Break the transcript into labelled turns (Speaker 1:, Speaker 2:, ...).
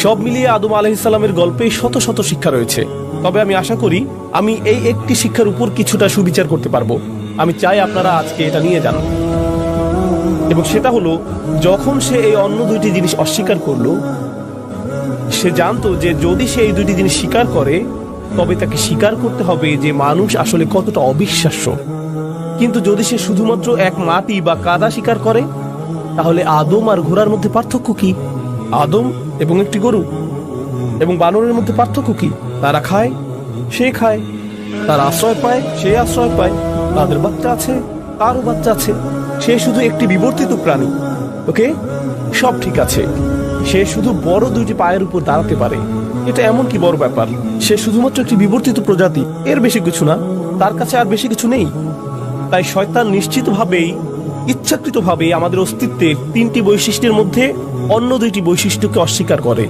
Speaker 1: সব মিলিয়ে আদম আলাইহিসসালামের গল্পে শত শত শিক্ষা রয়েছে। তবে আমি আশা করি আমি এই একটি শিক্ষার উপর কিছুটা সুবিচার করতে পারবো। আমি চাই আপনারা আজকে এটা নিয়ে যান, এবং সেটা হলো, যখন সে এই অন্য দুইটি জিনিস অস্বীকার করলো, সে জানতো যে যদি সে এই দুইটি জিনিস স্বীকার করে তবে তাকে স্বীকার করতে হবে যে মানুষ আসলে কতটা অবিশ্বাস্য। কিন্তু যদি সে শুধুমাত্র এক মাটি বা কাদা স্বীকার করে, তাহলে আদম আর ঘোড়ার মধ্যে পার্থক্য কি? আদম এবং একটি গরু এবং বানরের মধ্যে পার্থক্য কি? তারা খায়, সে খায়, তার আশ্রয় পায়, সে আশ্রয় পায়, তাদের বাচ্চা আছে, তারও বাচ্চা আছে। সে শুধু একটি বিবর্তিত প্রাণী। ওকে, সব ঠিক আছে, সে শুধু বড় দুইটি পায়ের উপর দাঁড়াতে পারে। এটা এমন কি বড় ব্যাপার? সে শুধুমাত্র একটি বিবর্তিত প্রজাতি, এর বেশি কিছু না। তার কাছে আর বেশি কিছু নেই। তাই শয়তান নিশ্চিতভাবেই, ইচ্ছাকৃতভাবেই আমাদের অস্তিত্বের তিনটি বৈশিষ্ট্যের মধ্যে অন্য দুইটি বৈশিষ্ট্যকে অস্বীকার করে।